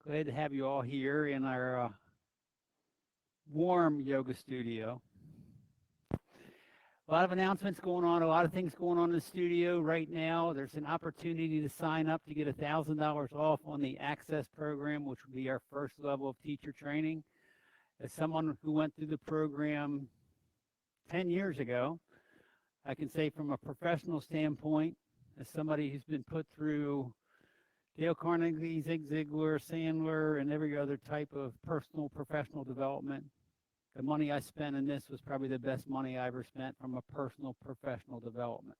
Glad to have you all here in our warm yoga studio. A lot of announcements going on, a lot of things going on in the studio right now. There's an opportunity to sign up to get $1,000 off on the Access program, which will be our first level of teacher training. As someone who went through the program 10 years ago, I can say from a professional standpoint, as somebody who's been put through Dale Carnegie, Zig Ziglar, Sandler, and every other type of personal professional development, the money I spent in this was probably the best money I ever spent from a personal professional development.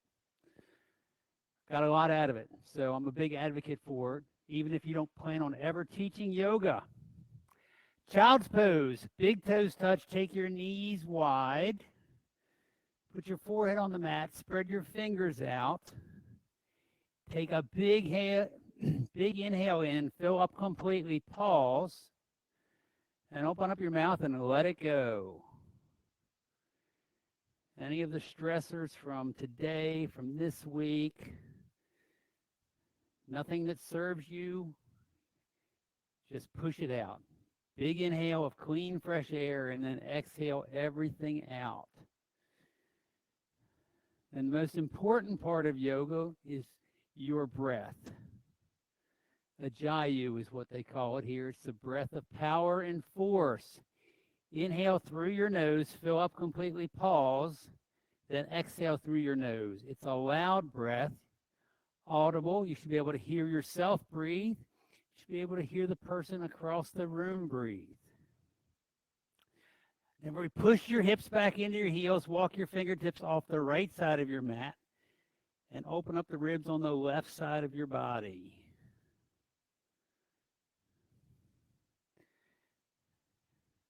Got a lot out of it, so I'm a big advocate for it, even if you don't plan on ever teaching yoga. Child's pose, big toes touch, take your knees wide, put your forehead on the mat, spread your fingers out, take a big inhale in, fill up completely, pause, and open up your mouth and let it go. Any of the stressors from today, from this week, nothing that serves you, just push it out. Big inhale of clean, fresh air, and then exhale everything out. And the most important part of yoga is your breath. Ajayu is what they call it here. It's the breath of power and force. Inhale through your nose, fill up completely, pause, then exhale through your nose. It's a loud breath, audible. You should be able to hear yourself breathe. You should be able to hear the person across the room breathe. Then we push your hips back into your heels, walk your fingertips off the right side of your mat, and open up the ribs on the left side of your body.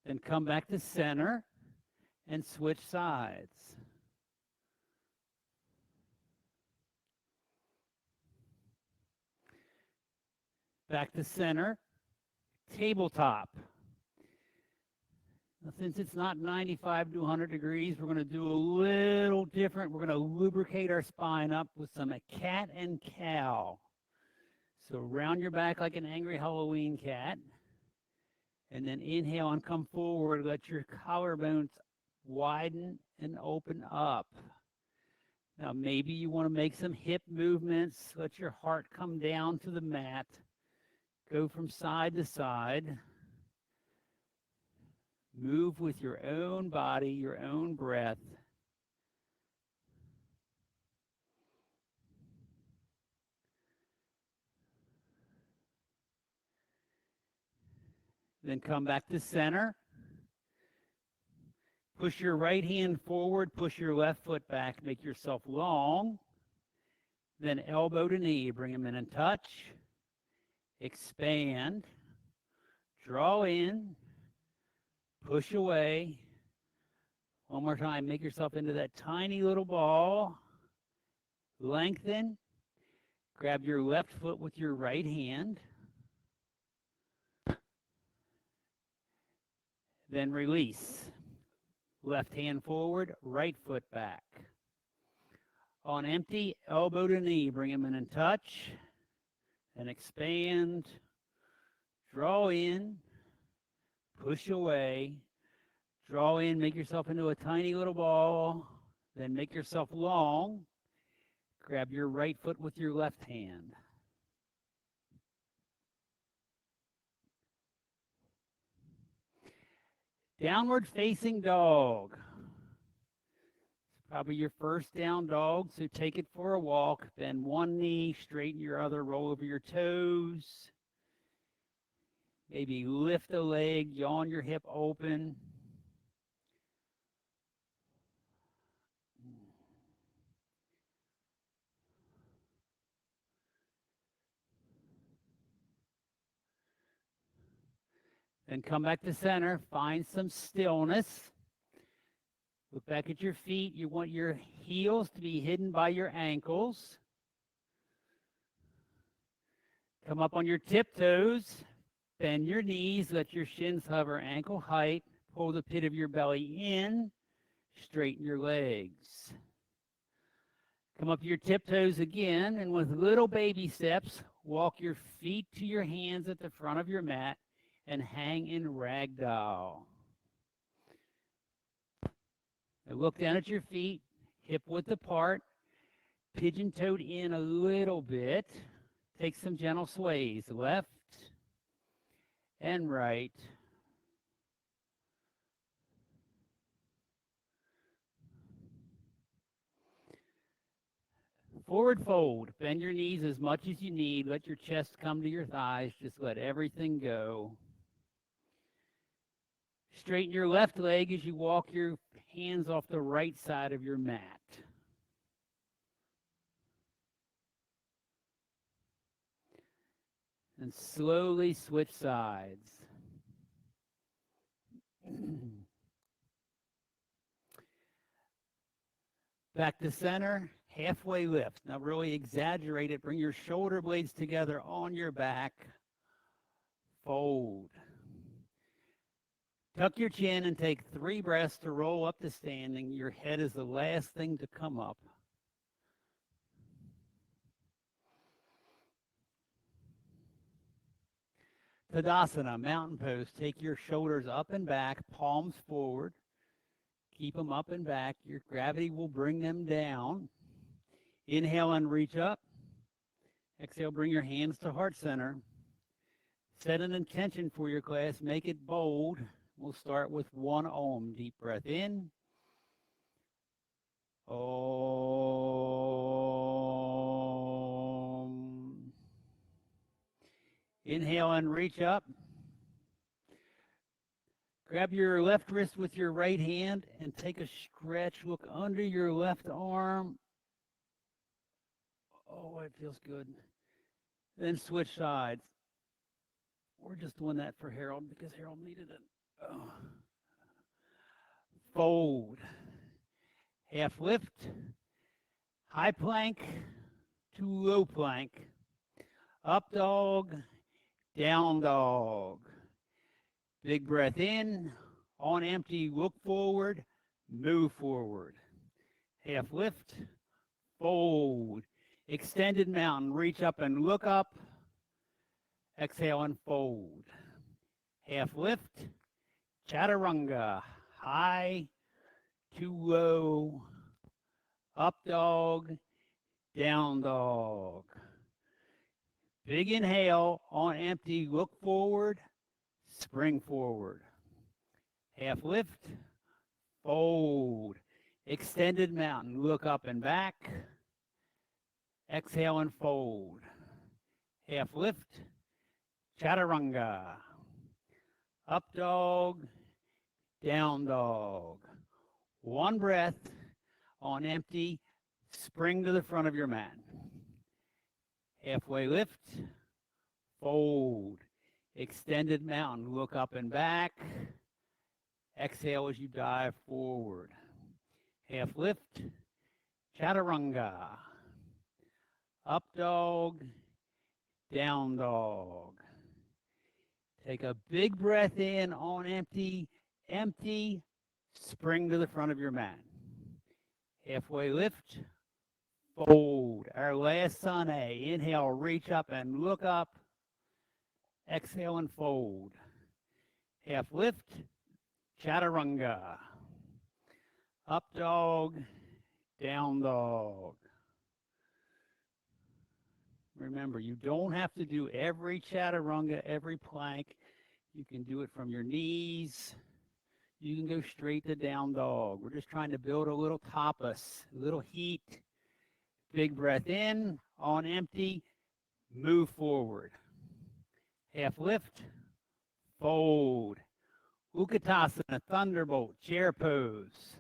Then come back to center and switch sides. Back to center, tabletop. Now, since it's not 95 to 100 degrees, we're going to do a little different. We're going to lubricate our spine up with some cat and cow. So round your back like an angry Halloween cat. And then inhale and come forward. Let your collarbones widen and open up. Now maybe you want to make some hip movements. Let your heart come down to the mat. Go from side to side. Move with your own body, your own breath. Then come back to center. Push your right hand forward, push your left foot back, make yourself long. Then elbow to knee, bring them in and touch. Expand. Draw in. Push away. One more time, make yourself into that tiny little ball. Lengthen. Grab your left foot with your right hand. Then release. Left hand forward, right foot back. On empty, elbow to knee, bring them in and touch. And expand. Draw in. Push away. Draw in, make yourself into a tiny little ball. Then make yourself long. Grab your right foot with your left hand. Downward facing dog. It's probably your first down dog, so take it for a walk. Bend one knee, straighten your other, roll over your toes. Maybe lift a leg, yawn your hip open. Then come back to center, find some stillness. Look back at your feet. You want your heels to be hidden by your ankles. Come up on your tiptoes. Bend your knees. Let your shins hover ankle height. Pull the pit of your belly in. Straighten your legs. Come up to your tiptoes again, and with little baby steps, walk your feet to your hands at the front of your mat and hang in ragdoll. Now look down at your feet, hip width apart, pigeon-toed in a little bit. Take some gentle sways, left and right. Forward fold. Bend your knees as much as you need. Let your chest come to your thighs. Just let everything go. Straighten your left leg as you walk your hands off the right side of your mat. And slowly switch sides. Back to center, halfway lift. Now really exaggerate it. Bring your shoulder blades together on your back. Fold. Tuck your chin and take 3 breaths to roll up to standing. Your head is the last thing to come up. Tadasana, mountain pose. Take your shoulders up and back, palms forward. Keep them up and back. Your gravity will bring them down. Inhale and reach up. Exhale, bring your hands to heart center. Set an intention for your class. Make it bold. We'll start with 1 Om. Deep breath in. Om. Inhale and reach up. Grab your left wrist with your right hand and take a stretch. Look under your left arm. Oh, it feels good. Then switch sides. We're just doing that for Harold because Harold needed it. Oh. Fold. Half lift. High plank to low plank. Up dog. Down dog. Big breath in. On empty, look forward. Move forward. Half lift. Fold. Extended mountain. Reach up and look up. Exhale and fold. Half lift. Chaturanga. High to low. Up dog. Down dog. Big inhale. On empty, look forward. Spring forward. Half lift. Fold. Extended mountain. Look up and back. Exhale and fold. Half lift. Chaturanga. Up dog. Down dog. 1 breath. On empty. Spring to the front of your mat. Halfway lift. Fold. Extended mountain. Look up and back. Exhale as you dive forward. Half lift. Chaturanga. Up dog. Down dog. Take a big breath in on empty. Empty. Spring to the front of your mat. Halfway lift. Fold. Our last sun A. Inhale, reach up and look up. Exhale and fold. Half lift. Chaturanga. Up dog. Down dog. Remember, you don't have to do every chaturanga, every plank. You can do it from your knees. You can go straight to down dog. We're just trying to build a little tapas, a little heat. Big breath in, on empty, move forward. Half lift, fold. Utkatasana, thunderbolt, chair pose.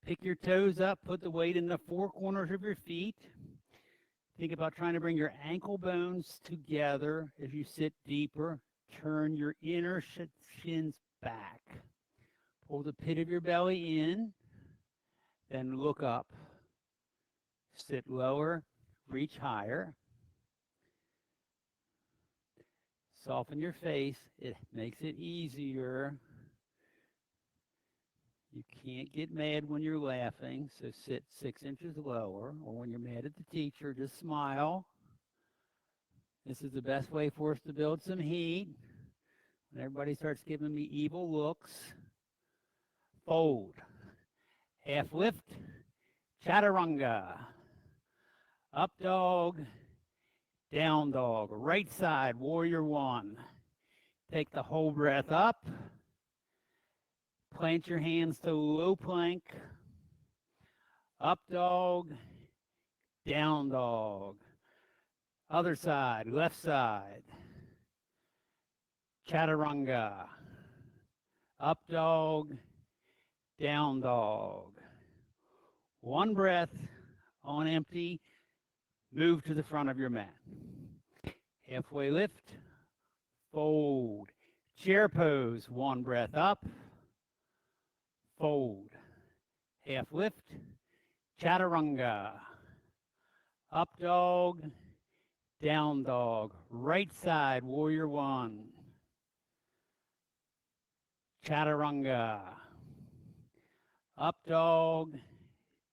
Pick your toes up, put the weight in the 4 corners of your feet. Think about trying to bring your ankle bones together as you sit deeper. Turn your inner shins back. Pull the pit of your belly in, then look up. Sit lower, reach higher. Soften your face. It makes it easier. You can't get mad when you're laughing, so sit 6 inches lower, or when you're mad at the teacher, just smile. This is the best way for us to build some heat. When everybody starts giving me evil looks, fold, half lift, chaturanga, up dog, down dog, right side, warrior one. Take the whole breath up, plant your hands to low plank, up dog, down dog, other side, left side, chaturanga, up dog, down dog. One breath on empty, move to the front of your mat. Halfway lift, fold. Chair pose, one breath up, fold. Half lift, chaturanga, up dog, down dog. Right side, warrior one. Chaturanga, up dog,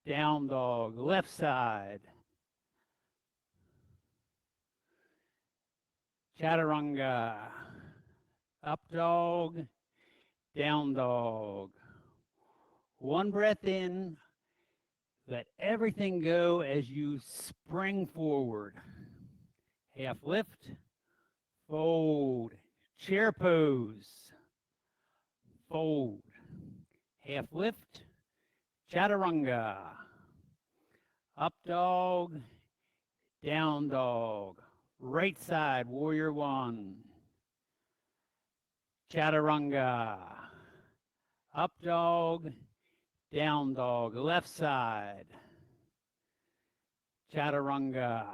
down dog. Left side, chaturanga, up dog, down dog. One breath in, let everything go as you spring forward. Half lift, fold, chair pose, fold, half lift, chaturanga, up dog, down dog, right side, warrior one, chaturanga, up dog, down dog, left side, chaturanga,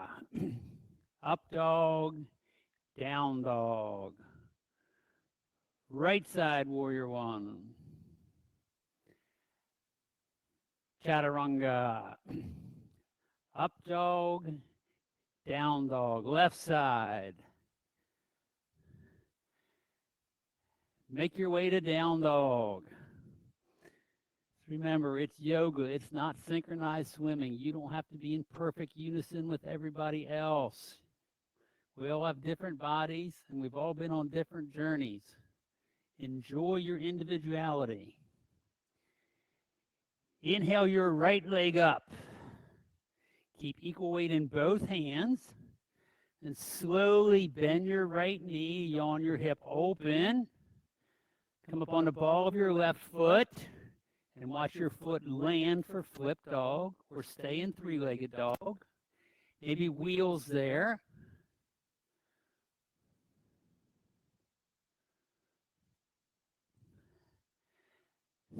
up dog, down dog, right side, warrior one, chaturanga, up dog, down dog, left side. Make your way to down dog. Remember, it's yoga. It's not synchronized swimming. You don't have to be in perfect unison with everybody else. We all have different bodies, and we've all been on different journeys. Enjoy your individuality. Inhale your right leg up. Keep equal weight in both hands. And slowly bend your right knee, yawn your hip open. Come up on the ball of your left foot. And watch your foot land for flip dog or stay in three-legged dog. Maybe wheels there.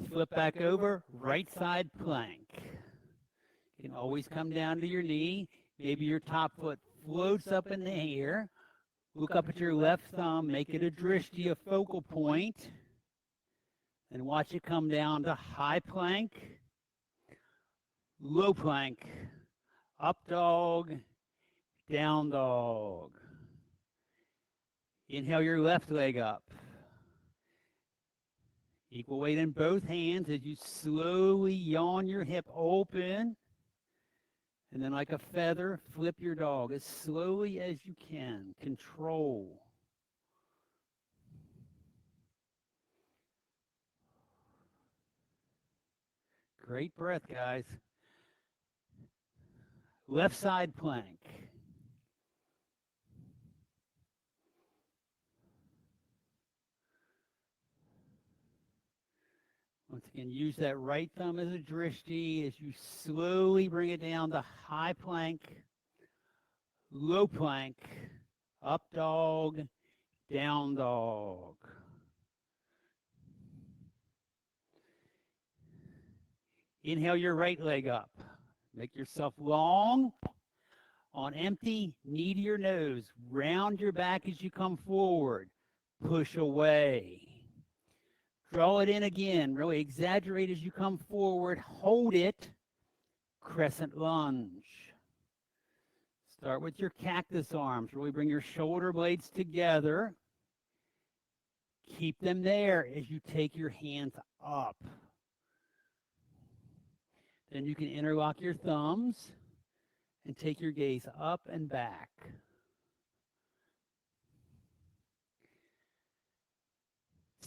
Flip back over, right side plank. You can always come down to your knee. Maybe your top foot floats up in the air. Look up at your left thumb, make it a drishti, a focal point. And watch it come down to high plank, low plank, up dog, down dog. Inhale your left leg up. Equal weight in both hands as you slowly yawn your hip open. And then like a feather, flip your dog as slowly as you can. Control. Great breath, guys. Left side plank. Once again, use that right thumb as a drishti as you slowly bring it down to high plank, low plank, up dog, down dog. Inhale your right leg up. Make yourself long. On empty, knee to your nose. Round your back as you come forward. Push away. Draw it in again. Really exaggerate as you come forward. Hold it. Crescent lunge. Start with your cactus arms. Really bring your shoulder blades together. Keep them there as you take your hands up. Then you can interlock your thumbs and take your gaze up and back.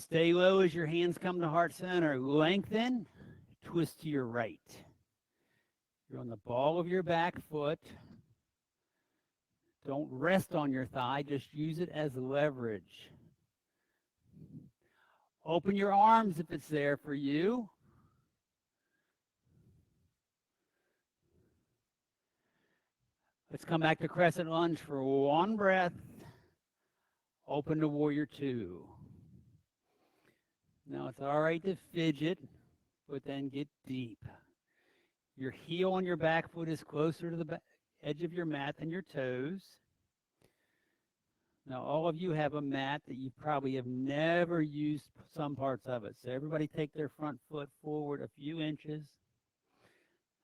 Stay low as your hands come to heart center. Lengthen, twist to your right. You're on the ball of your back foot. Don't rest on your thigh, just use it as leverage. Open your arms if it's there for you. Let's come back to crescent lunge for one breath. Open to warrior two. Now it's all right to fidget, but then get deep. Your heel on your back foot is closer to the edge of your mat than your toes. Now all of you have a mat that you probably have never used some parts of it. So everybody take their front foot forward a few inches.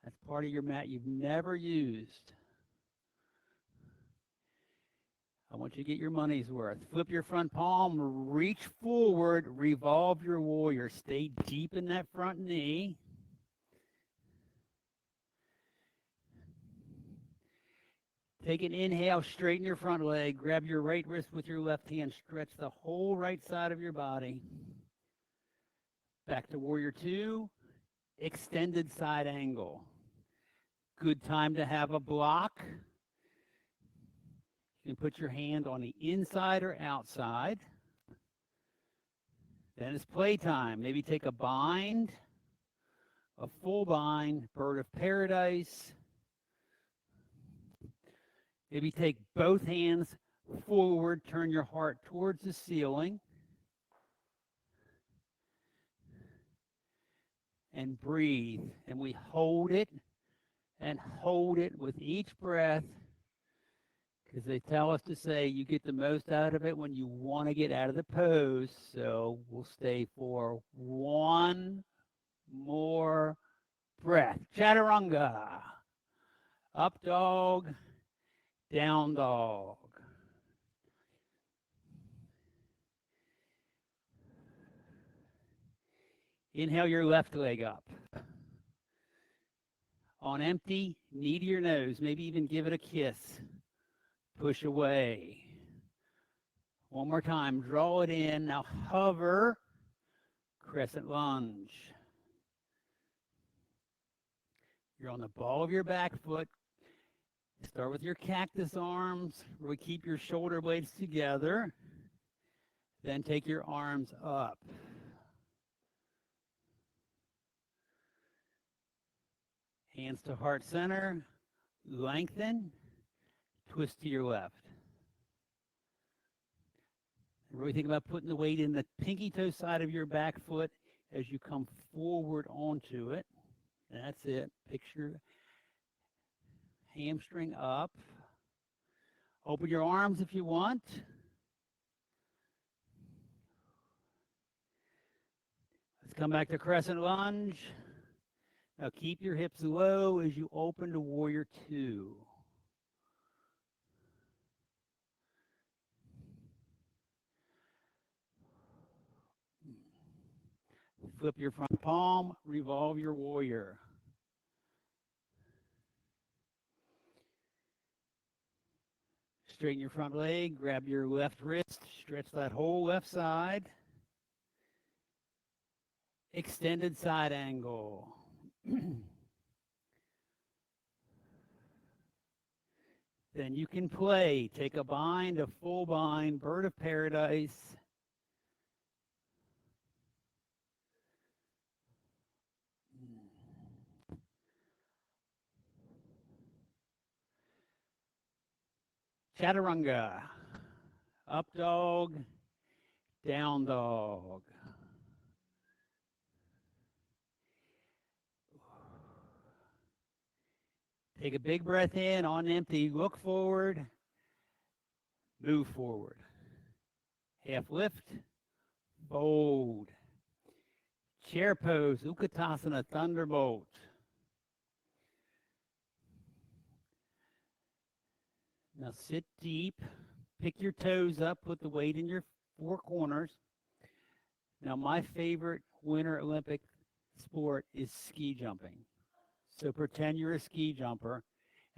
That's part of your mat you've never used. I want you to get your money's worth. Flip your front palm, reach forward, revolve your warrior. Stay deep in that front knee. Take an inhale, straighten your front leg, grab your right wrist with your left hand, stretch the whole right side of your body. Back to warrior two, extended side angle. Good time to have a block. You can put your hand on the inside or outside. Then it's playtime. Maybe take a bind, a full bind, bird of paradise. Maybe take both hands forward, turn your heart towards the ceiling. And breathe. And we hold it and hold it with each breath, because they tell us to say you get the most out of it when you want to get out of the pose. So we'll stay for one more breath. Chaturanga. Up dog, down dog. Inhale your left leg up. On empty, knee to your nose. Maybe even give it a kiss. Push away. One more time. Draw it in. Now hover. Crescent lunge. You're on the ball of your back foot. Start with your cactus arms, where we keep your shoulder blades together. Then take your arms up. Hands to heart center. Lengthen. Twist to your left. Really think about putting the weight in the pinky toe side of your back foot as you come forward onto it. That's it. Picture hamstring up. Open your arms if you want. Let's come back to crescent lunge. Now keep your hips low as you open to warrior two. Flip your front palm, revolve your warrior. Straighten your front leg, grab your left wrist, stretch that whole left side. Extended side angle. Then you can play. Take a bind, a full bind, bird of paradise. Chaturanga. Up dog, down dog. Take a big breath in on empty. Look forward. Move forward. Half lift. Fold. Chair pose. Utkatasana Thunderbolt. Now sit deep. Pick your toes up. Put the weight in your four corners. Now my favorite Winter Olympic sport is ski jumping. So pretend you're a ski jumper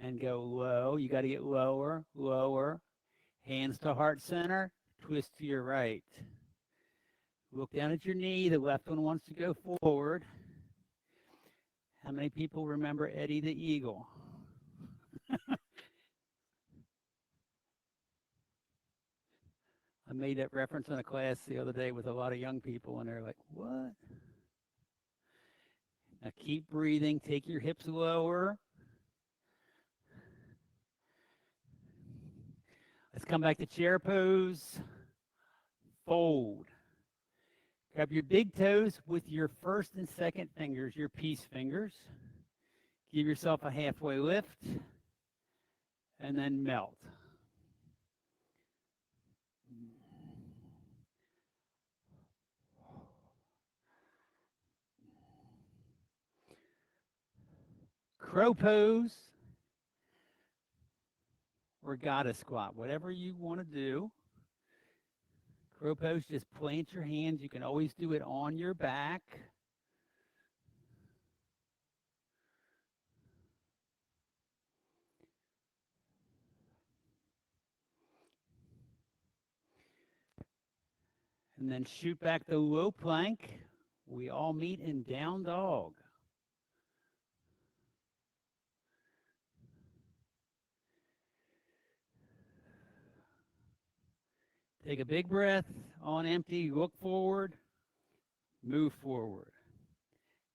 and go low. You got to get lower, lower. Hands to heart center. Twist to your right. Look down at your knee. The left one wants to go forward. How many people remember Eddie the Eagle? I made that reference in a class the other day with a lot of young people, and they're like, what? Now keep breathing. Take your hips lower. Let's come back to chair pose. Fold. Grab your big toes with your first and second fingers, your peace fingers. Give yourself a halfway lift, and then melt. Crow pose or goddess squat, whatever you want to do. Crow pose, just plant your hands. You can always do it on your back. And then shoot back the low plank. We all meet in down dog. Take a big breath on empty. Look forward. Move forward.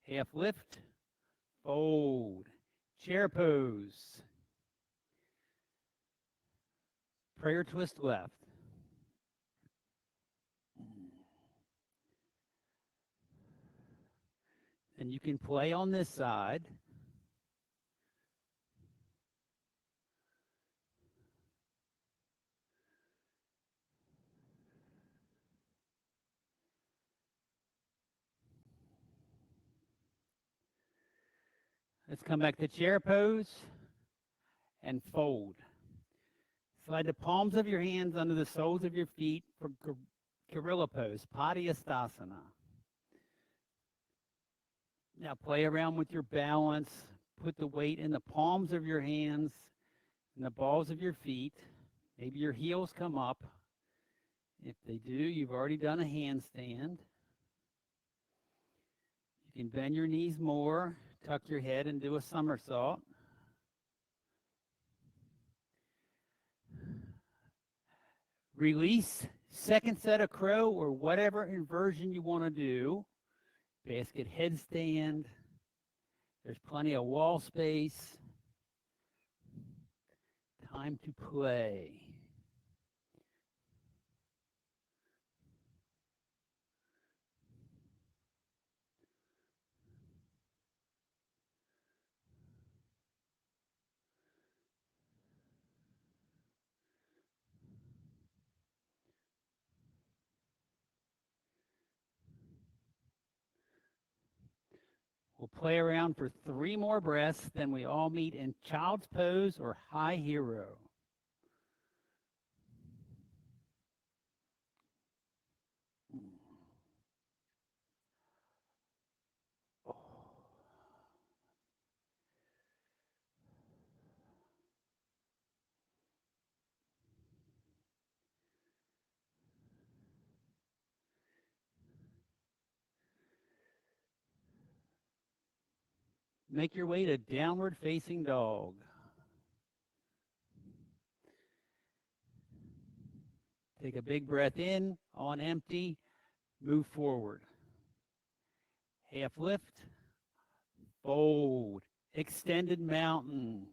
Half lift. Fold. Chair pose. Prayer twist left. And you can play on this side. Let's come back to chair pose and fold. Slide the palms of your hands under the soles of your feet for gorilla pose, Padayastasana. Now play around with your balance. Put the weight in the palms of your hands and the balls of your feet. Maybe your heels come up. If they do, you've already done a handstand. You can bend your knees more, tuck your head and do a somersault. Release, second set of crow or whatever inversion you want to do. Basket headstand. There's plenty of wall space. Time to play. We'll play around for 3 more breaths, then we all meet in child's pose or high hero. Make your way to downward facing dog. Take a big breath in, on empty, move forward. Half lift, fold, extended mountain.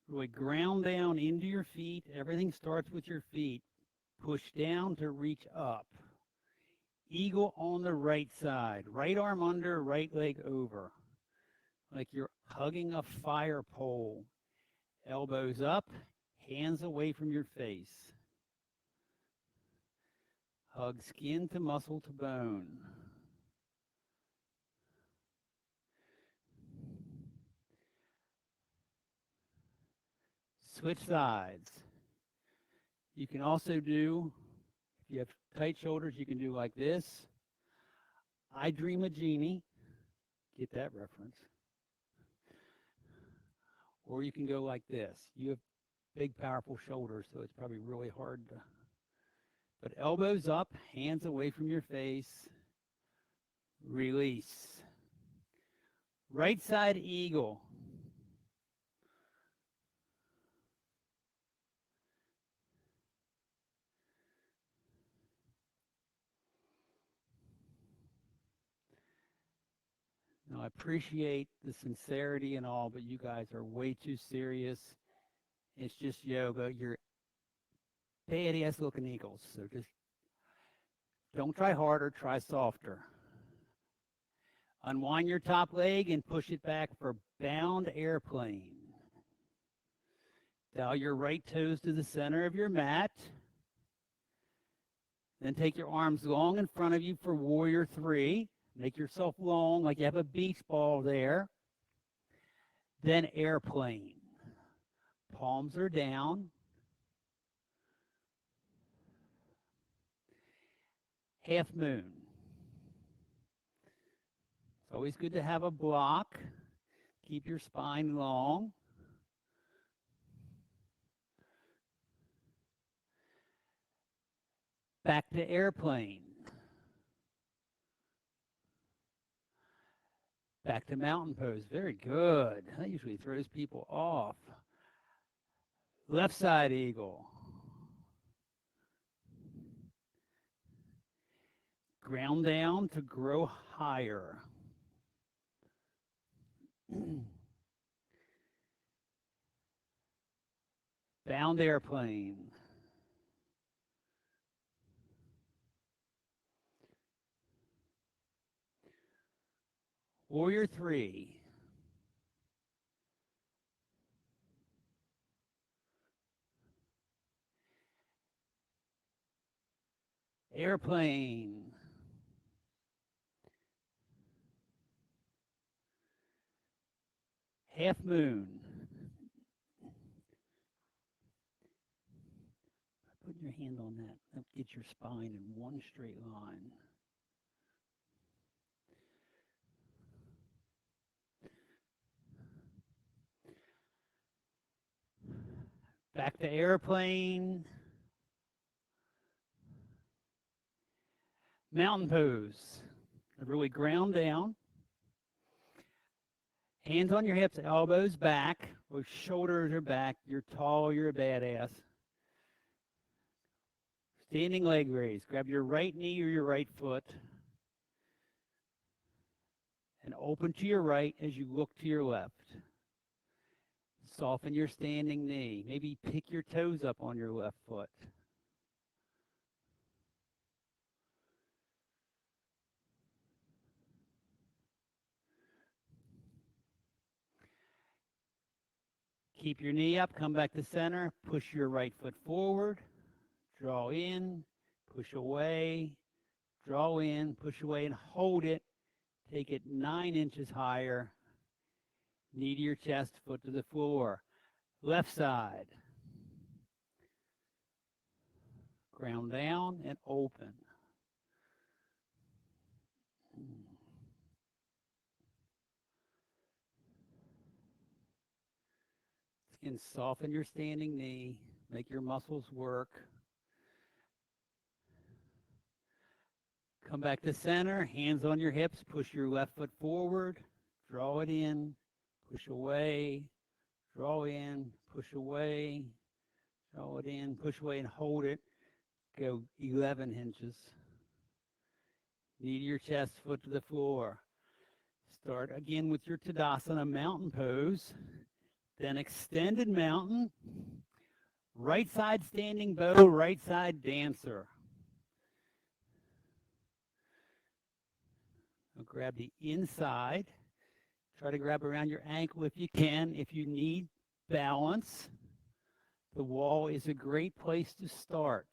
Really ground down into your feet. Everything starts with your feet. Push down to reach up. Eagle on the right side. Right arm under, right leg over. Like you're hugging a fire pole. Elbows up, hands away from your face. Hug skin to muscle to bone. Switch sides. You can also do, if you have tight shoulders, you can do like this. I dream a genie. Get that reference. Or you can go like this. You have big, powerful shoulders, so it's probably really hard to But elbows up, hands away from your face. Release. Right side eagle. Now, I appreciate the sincerity and all, but you guys are way too serious. It's just yoga. You're badass looking eagles. So just don't try harder, try softer. Unwind your top leg and push it back for bound airplane. Dial your right toes to the center of your mat. Then take your arms long in front of you for warrior three. Make yourself long like you have a beach ball there. Then airplane. Palms are down. Half moon. It's always good to have a block. Keep your spine long. Back to airplane. Back to mountain pose. Very good. That usually throws people off. Left side eagle. Ground down to grow higher. Bound airplane. Warrior three. Airplane. Half moon. Put your hand on that. That'll get your spine in one straight line. Back to airplane. Mountain pose. Really ground down. Hands on your hips, elbows back. Or shoulders are back. You're tall, you're a badass. Standing leg raise. Grab your right knee or your right foot. And open to your right as you look to your left. Soften your standing knee. Maybe pick your toes up on your left foot. Keep your knee up, come back to center, push your right foot forward, draw in, push away, draw in, push away, and hold it. Take it 9 inches higher. Knee to your chest, foot to the floor. Left side. Ground down and open. And soften your standing knee. Make your muscles work. Come back to center, hands on your hips, push your left foot forward, draw it in, push away, draw in, push away, draw it in, push away, and hold it. Go 11 inches. Knee to your chest, foot to the floor. Start again with your Tadasana mountain pose, then extended mountain, right side standing bow, right side dancer. Now grab the inside. Try to grab around your ankle if you can. If you need balance, the wall is a great place to start.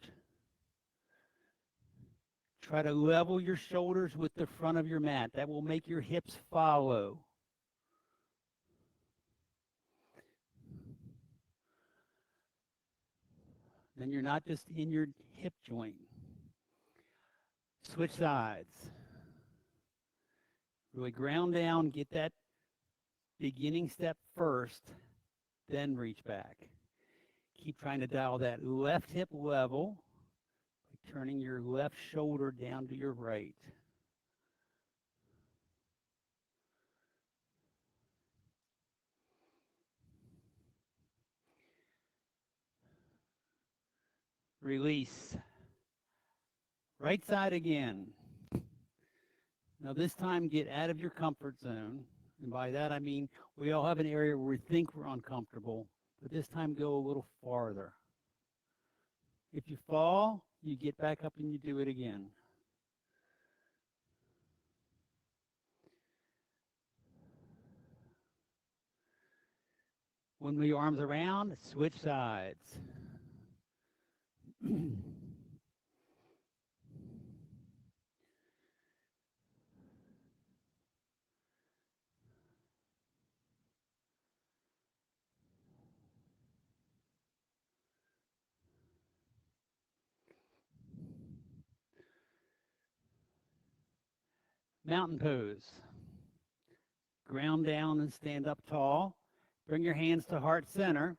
Try to level your shoulders with the front of your mat. That will make your hips follow. Then you're not just in your hip joint. Switch sides. Really ground down, get that beginning step first, then reach back. Keep trying to dial that left hip level. turning your left shoulder down to your right. Release. Right side again. Now this time get out of your comfort zone. And by that I mean we all have an area where we think we're uncomfortable, but this time go a little farther. If you fall, you get back up and you do it again. When we arms around, switch sides. Mountain pose. Ground down and stand up tall. Bring your hands to heart center.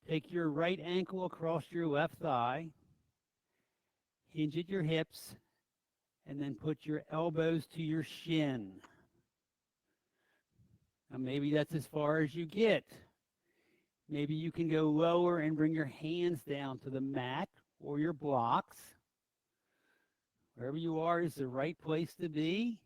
Take your right ankle across your left thigh. Hinge at your hips. And then put your elbows to your shin. Now maybe that's as far as you get. Maybe you can go lower and bring your hands down to the mat or your blocks. Wherever you are is the right place to be.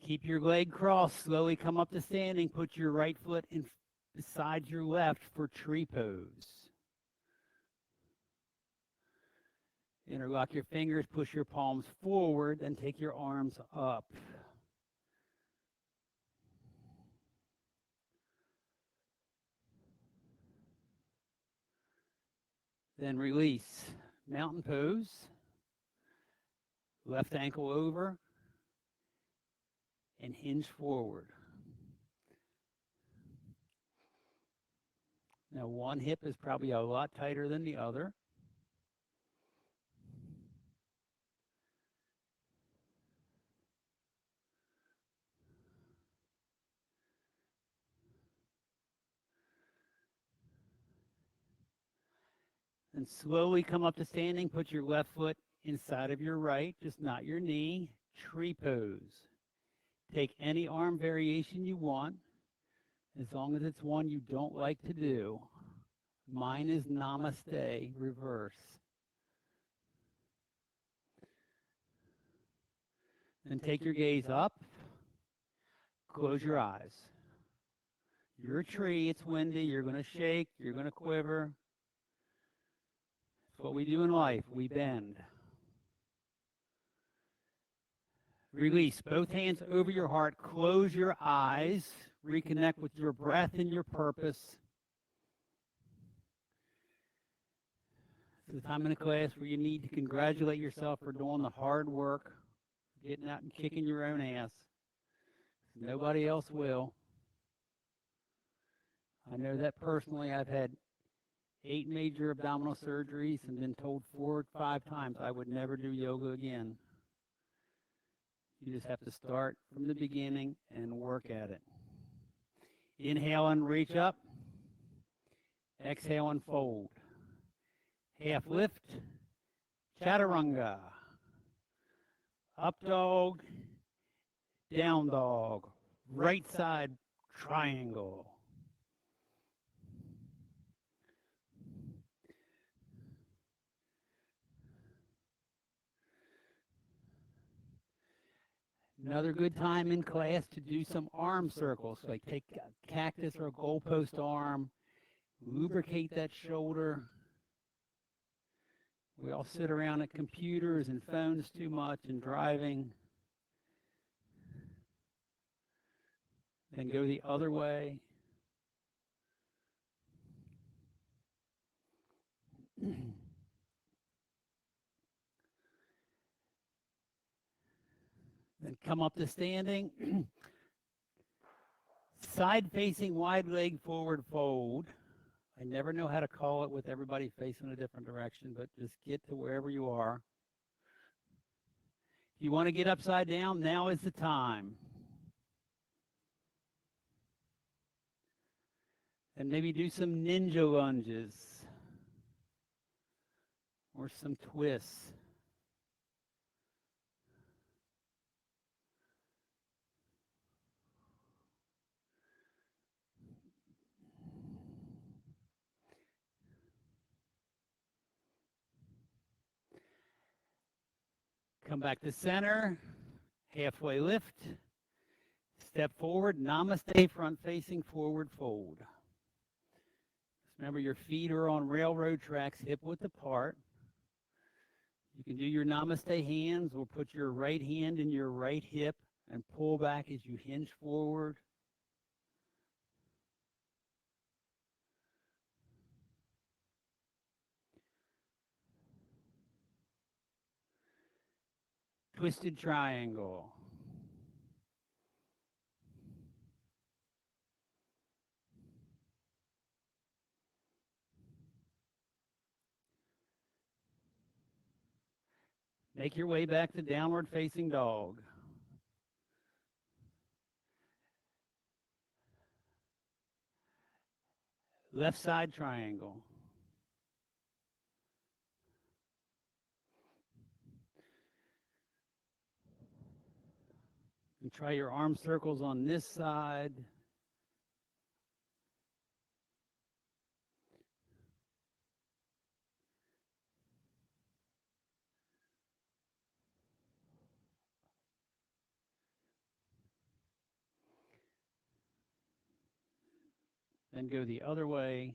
Keep your leg crossed. Slowly come up to standing. Put your right foot beside your left for tree pose. Interlock your fingers. Push your palms forward. Then take your arms up. Then release. Mountain pose. Left ankle over. And hinge forward. Now one hip is probably a lot tighter than the other. And slowly come up to standing. Put your left foot inside of your right, just not your knee. Tree pose. Take any arm variation you want, as long as it's one you don't like to do. Mine is namaste, reverse. Then take your gaze up. Close your eyes. You're a tree, it's windy, you're going to shake, you're going to quiver. It's what we do in life, we bend. Release both hands over your heart, close your eyes, reconnect with your breath and your purpose. It's the time in the class where you need to congratulate yourself for doing the hard work, getting out and kicking your own ass. Nobody else will. I know that personally. I've had 8 major abdominal surgeries and been told 4 or 5 times I would never do yoga again. You just have to start from the beginning and work at it. Inhale and reach up. Exhale and fold. Half lift. Chaturanga. Up dog. Down dog. Right side triangle. Another good time in class to do some arm circles. Like take a cactus or a goalpost arm, lubricate that shoulder. We all sit around at computers and phones too much and driving. Then go the other way. Then come up to standing. Side facing wide leg forward fold. I never know how to call it with everybody facing a different direction, but just get to wherever you are. If you want to get upside down, now is the time. And maybe do some ninja lunges or some twists. Come back to center, halfway lift, step forward, namaste, front facing, forward fold. Remember, your feet are on railroad tracks, hip width apart. You can do your namaste hands or put your right hand in your right hip and pull back as you hinge forward. Twisted triangle. Make your way back to downward facing dog. Left side triangle. And try your arm circles on this side. Then go the other way.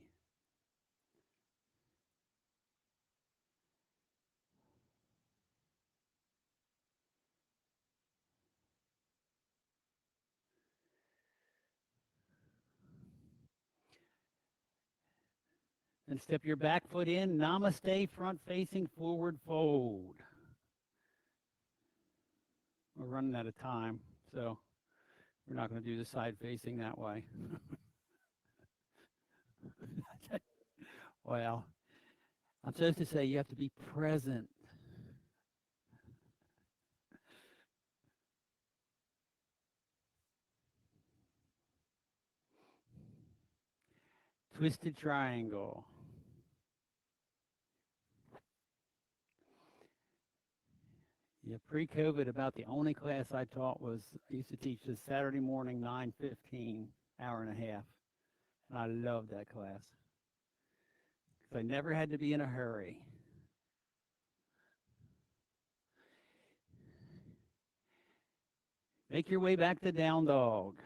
And step your back foot in, namaste, front facing, forward fold. We're running out of time, so we're not going to do the side facing that way. Well, I'm supposed to say you have to be present. Twisted triangle. Yeah, pre-COVID, about the only class I taught was, I used to teach this Saturday morning, 9:15, hour and a half. And I loved that class. Because I never had to be in a hurry. Make your way back to down dog.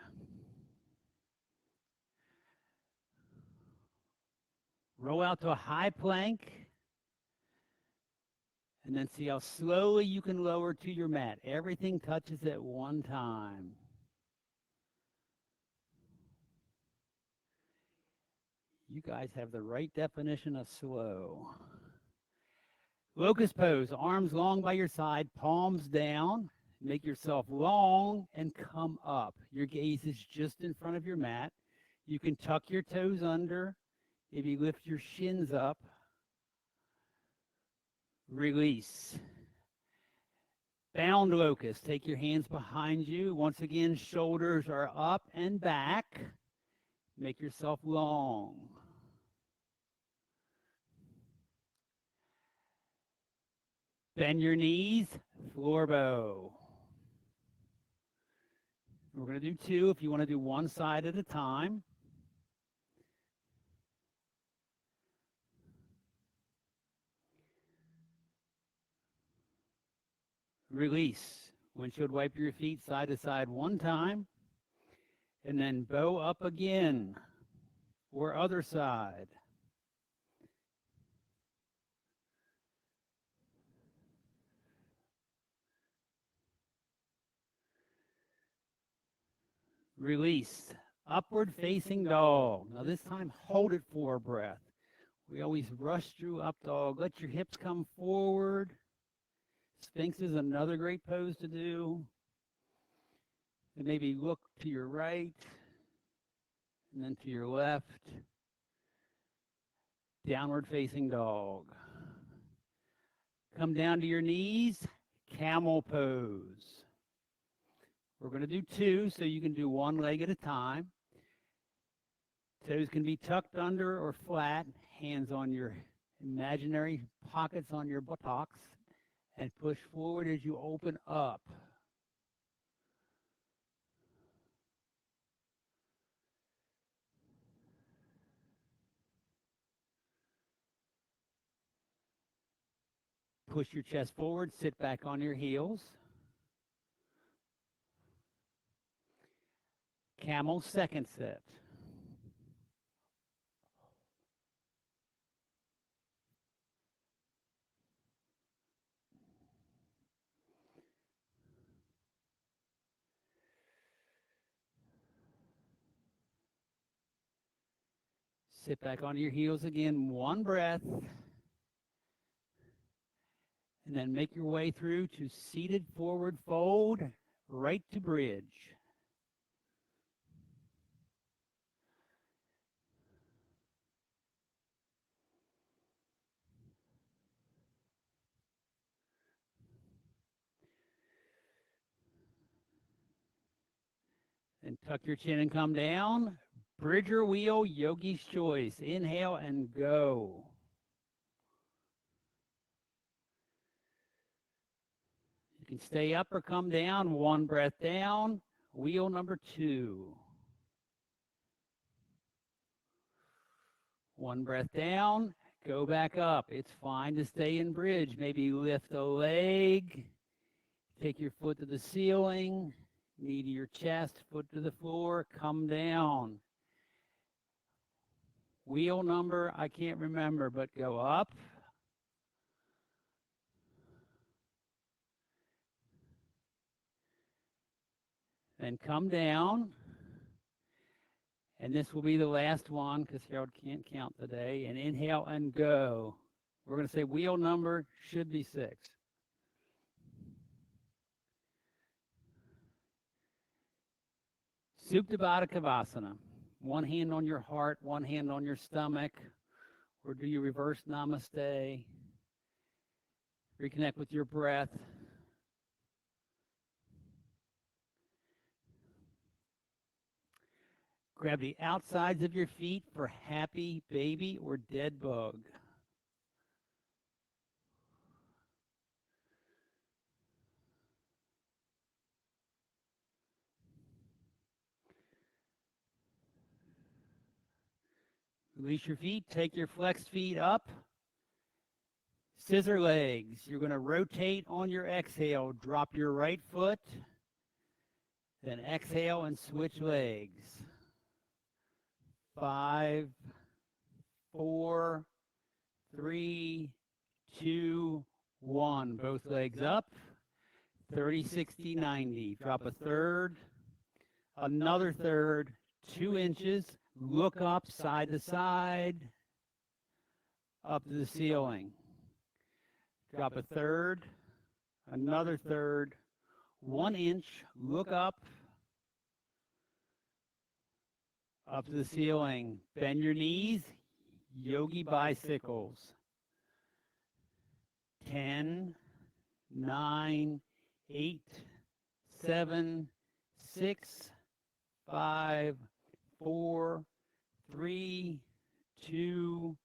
Roll out to a high plank. And then see how slowly you can lower to your mat. Everything touches at one time. You guys have the right definition of slow. Locust pose, arms long by your side, palms down. Make yourself long and come up. Your gaze is just in front of your mat. You can tuck your toes under. Maybe lift your shins up. Release. Bound locust. Take your hands behind you. Once again, shoulders are up and back. Make yourself long. Bend your knees, floor bow. We're going to do two if you want to do one side at a time. Release. Windshield wipe your feet side to side one time. And then bow up again. Or other side. Release. Upward facing dog. Now this time hold it for a breath. We always rush through up dog. Let your hips come forward. Sphinx is another great pose to do. And maybe look to your right and then to your left. Downward facing dog. Come down to your knees, camel pose. We're going to do two, so you can do one leg at a time. Toes can be tucked under or flat, hands on your imaginary pockets on your buttocks, and push forward as you open up. Push your chest forward, sit back on your heels. Camel second set. Sit back on your heels again, one breath. And then make your way through to seated forward fold, right to bridge. And tuck your chin and come down. Bridger wheel, yogi's choice. Inhale and go. You can stay up or come down. One breath down. Wheel number 2. One breath down. Go back up. It's fine to stay in bridge. Maybe lift a leg. Take your foot to the ceiling. Knee to your chest, foot to the floor. Come down. Wheel number, I can't remember, but go up. Then come down. And this will be the last one because Harold can't count today. And inhale and go. We're going to say wheel number should be 6. Supta Baddha Kavasana. One hand on your heart, one hand on your stomach. Or do you reverse namaste? Reconnect with your breath. Grab the outsides of your feet for happy baby or dead bug. Release your feet, take your flexed feet up. Scissor legs. You're going to rotate on your exhale. Drop your right foot. Then exhale and switch legs. 5, 4, 3, 2, 1. Both legs up. 30, 60, 90. Drop a third. Another third. 2 inches. Look up side to side. Up to the ceiling. Drop a third. Another third. 1 inch. Look up. Up to the ceiling. Bend your knees. Yogi bicycles. 10, 9, 8, 7, 6, 5, 4, 3, 2,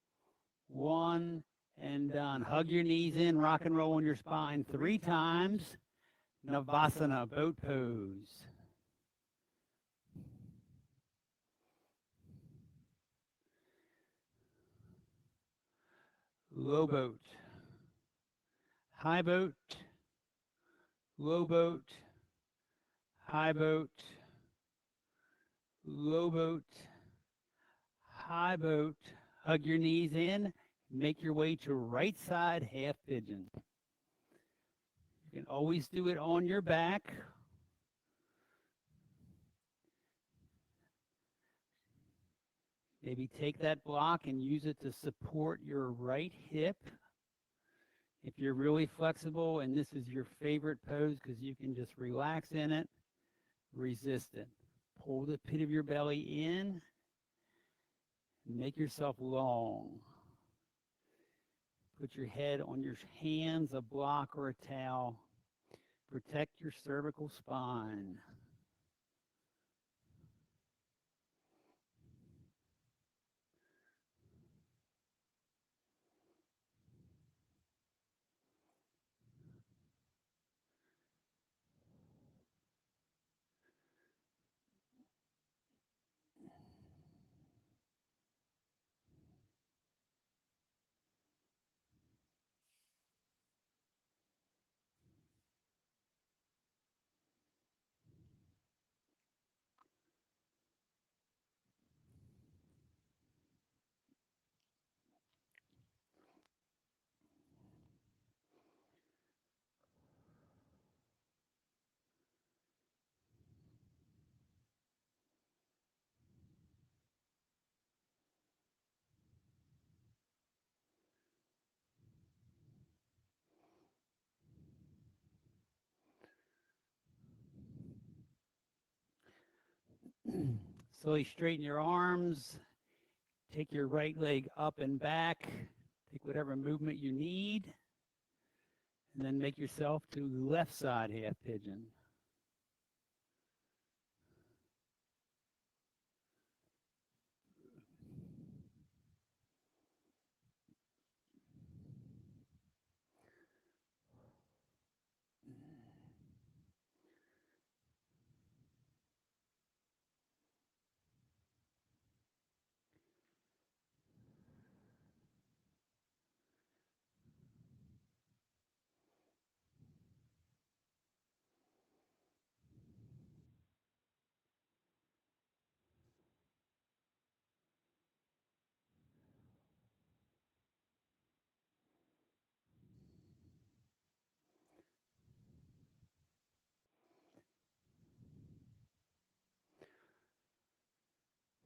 1, and done. Hug your knees in, rock and roll on your spine 3 times. Navasana, boat pose. Low boat. High boat. Low boat. High boat. Low boat. High boat. Hug your knees in. Make your way to right side half pigeon. You can always do it on your back. Maybe take that block and use it to support your right hip. If you're really flexible and this is your favorite pose because you can just relax in it, resist it. Pull the pit of your belly in. Make yourself long. Put your head on your hands, a block, or a towel. Protect your cervical spine. Slowly straighten your arms. Take your right leg up and back. Take whatever movement you need. And then make yourself to left side half pigeon.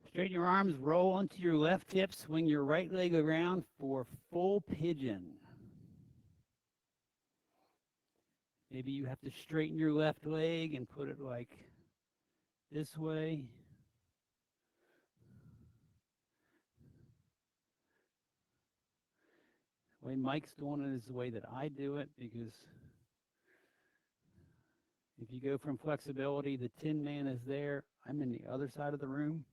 Straighten your arms, roll onto your left hip, swing your right leg around for full pigeon. Maybe you have to straighten your left leg and put it like this way. The way Mike's doing it is the way that I do it, because if you go from flexibility, the Tin Man is there. I'm in the other side of the room.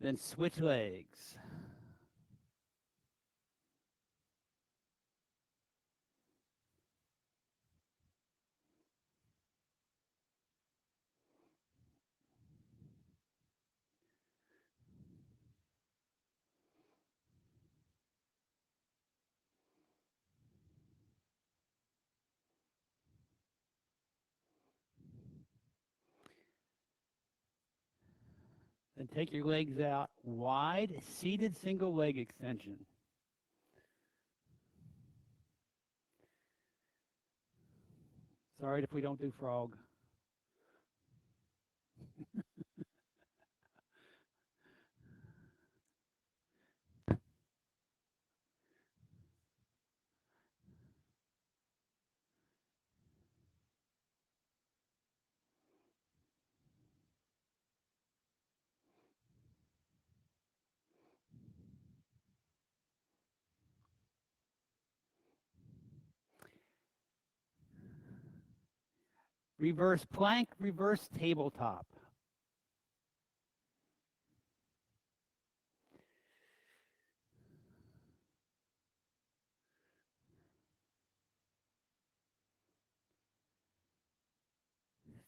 Then switch legs. Then take your legs out wide, seated single leg extension. Sorry if we don't do frog. Reverse plank, reverse tabletop.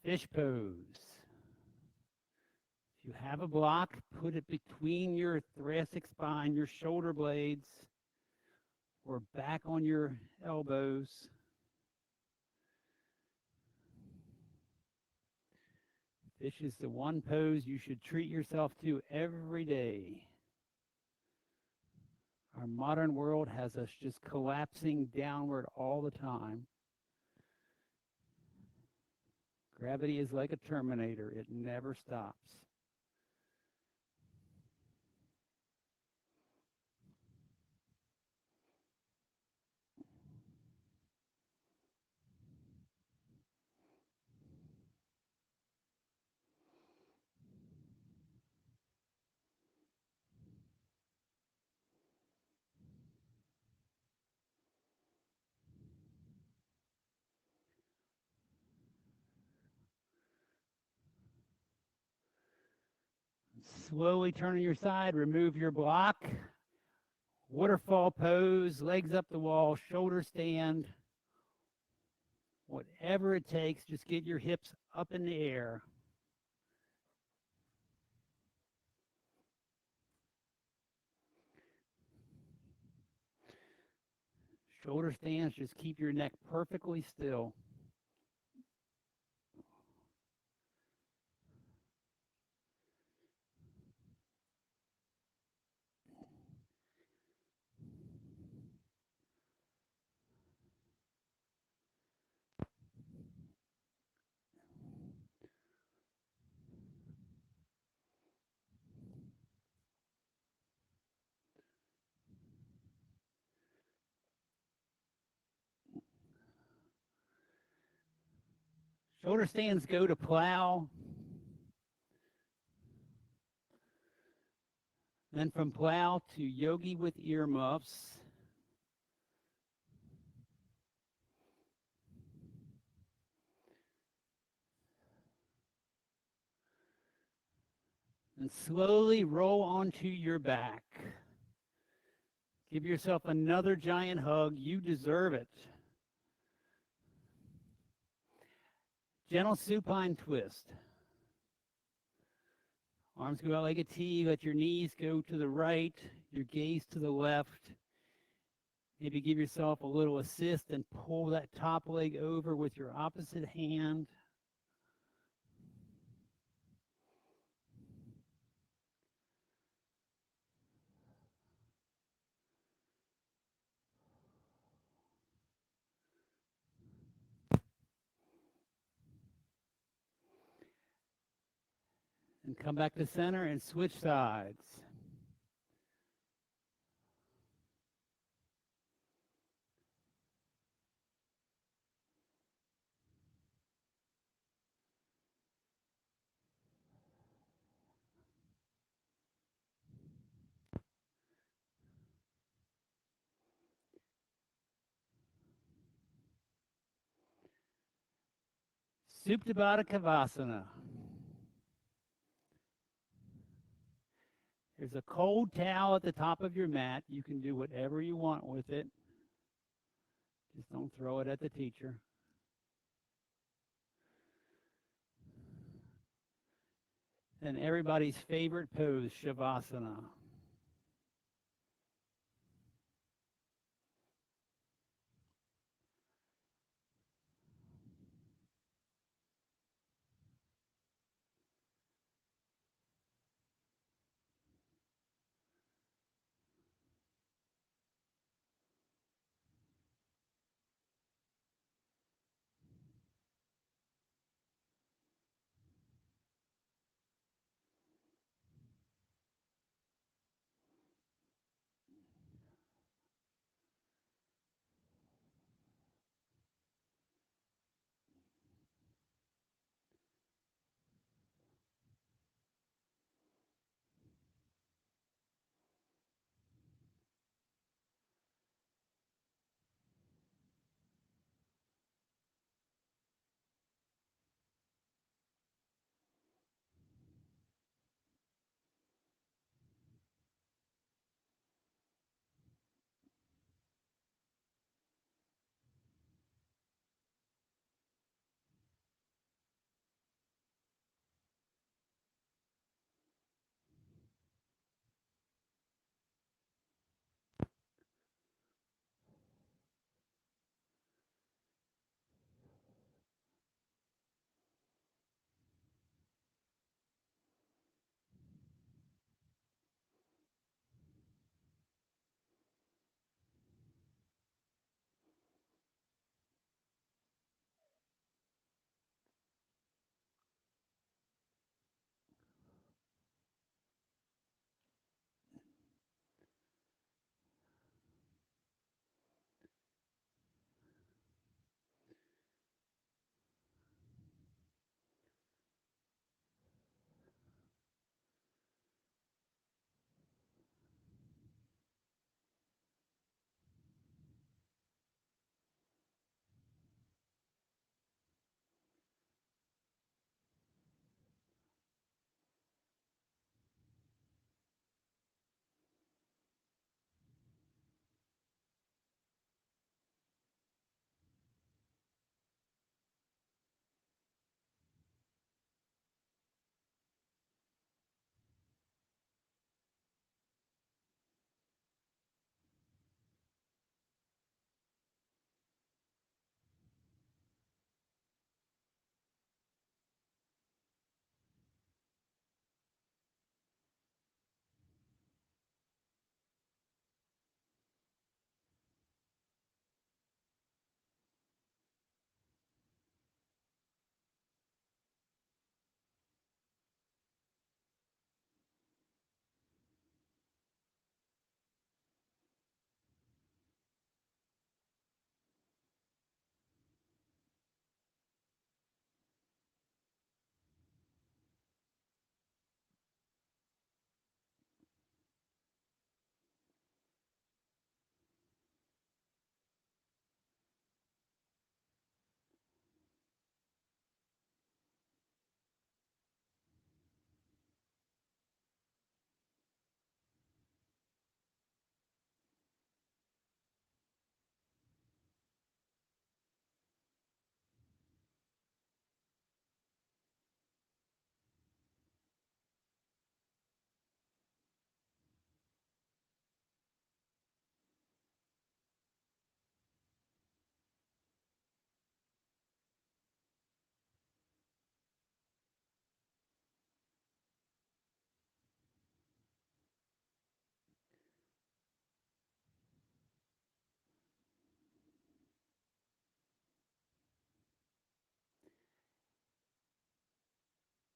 Fish pose. If you have a block, put it between your thoracic spine, your shoulder blades, or back on your elbows. This is the one pose you should treat yourself to every day. Our modern world has us just collapsing downward all the time. Gravity is like a Terminator, it never stops. Slowly turn on your side, remove your block. Waterfall pose, legs up the wall, shoulder stand. Whatever it takes, just get your hips up in the air. Shoulder stands, just keep your neck perfectly still. Shoulder stands go to plow. Then from plow to yogi with earmuffs. And slowly roll onto your back. Give yourself another giant hug. You deserve it. Gentle supine twist. Arms go out like a T. Let your knees go to the right, your gaze to the left. Maybe give yourself a little assist and pull that top leg over with your opposite hand. And come back to center and switch sides. Supta Baddha Kavasana. There's a cold towel at the top of your mat. You can do whatever you want with it. Just don't throw it at the teacher. And everybody's favorite pose, Shavasana.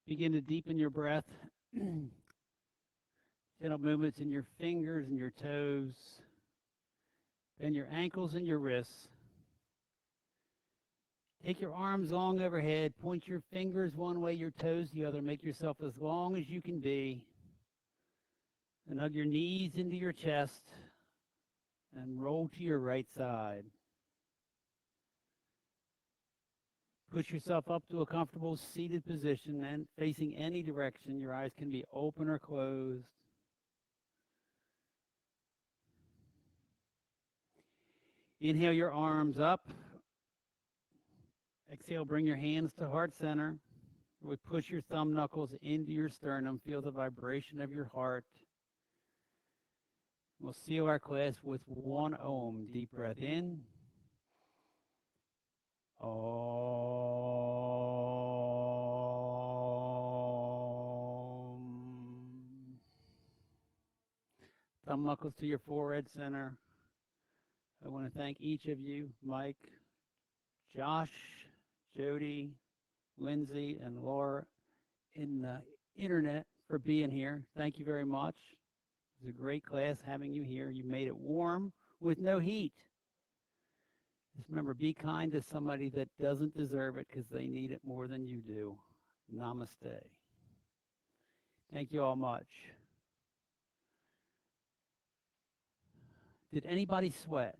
Begin to deepen your breath. Gentle movements in your fingers and your toes, bend your ankles and your wrists. Take your arms long overhead, point your fingers one way, your toes the other. Make yourself as long as you can be. And hug your knees into your chest and roll to your right side. Push yourself up to a comfortable seated position and facing any direction. Your eyes can be open or closed. Inhale your arms up. Exhale, bring your hands to heart center. We push your thumb knuckles into your sternum. Feel the vibration of your heart. We'll seal our class with one Om. Deep breath in. Om. Thumb knuckles to your forehead center. I want to thank each of you, Mike, Josh, Jody, Lindsay, and Laura in the internet for being here. Thank you very much. It was a great class having you here. You made it warm with no heat. Just remember, be kind to somebody that doesn't deserve it because they need it more than you do. Namaste. Thank you all much. Did anybody sweat?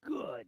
Good.